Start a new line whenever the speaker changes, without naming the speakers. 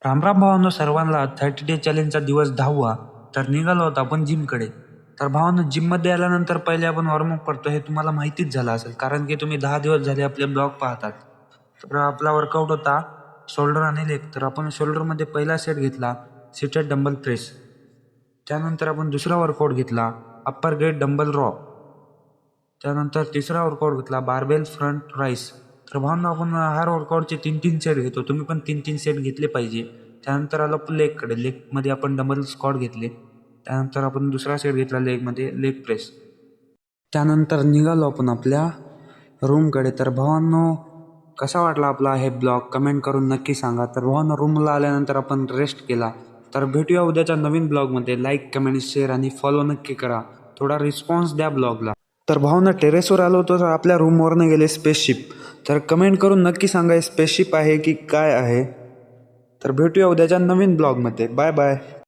रामराम भावांनो सर्वांना 30 डे चॅलेंजचा दिवस 10वा. तर निघालो होतो आपण जिमकडे. तर भावांनो जिममध्ये आल्यानंतर पहिले आपण वॉर्मअप करतो हे तुम्हाला माहितीच झालं असेल, कारण की तुम्ही 10 दिवस झाले आपले ब्लॉग पाहतात. तर आपला वर्कआउट होता शोल्डर आणि लेग. तर आपण शोल्डरमध्ये पहिला सेट घेतला सिटेड डंबल प्रेस. त्यानंतर आपण दुसरा वर्कआउट घेतला अप्पर गेट डंबल रॉ. त्यानंतर तिसरा वर्कआउट घेतला बारबेल फ्रंट राईस. तर भावना आपण हर वर्कआउटचे 3-3 सेट घेतो, तुम्ही पण 3-3 सेट घेतले पाहिजे. त्यानंतर आलो आपण लेगकडे. लेगमध्ये आपण डबल स्क्वॉट घेतले. त्यानंतर आपण दुसरा सेट घेतला लेगमध्ये लेग प्रेस. त्यानंतर निघालो आपण आपल्या रूमकडे. तर भावांनो कसा वाटला आपला हे ब्लॉग कमेंट करून नक्की सांगा. तर भावांनो रूमला आल्यानंतर आपण रेस्ट केला. तर भेटूया उद्याच्या नवीन ब्लॉगमध्ये. लाईक कमेंट शेअर आणि फॉलो नक्की करा. थोडा रिस्पॉन्स द्या ब्लॉगला. तर भावना टेरेसवर आलो होतो तर आपल्या रूमवरनं गेले स्पेसशिप. तर कमेंट करून नक्की सांगा स्पेसशिप आहे की काय आहे. तर भेटूया उद्याच्या नवीन ब्लॉगमध्ये. Bye bye.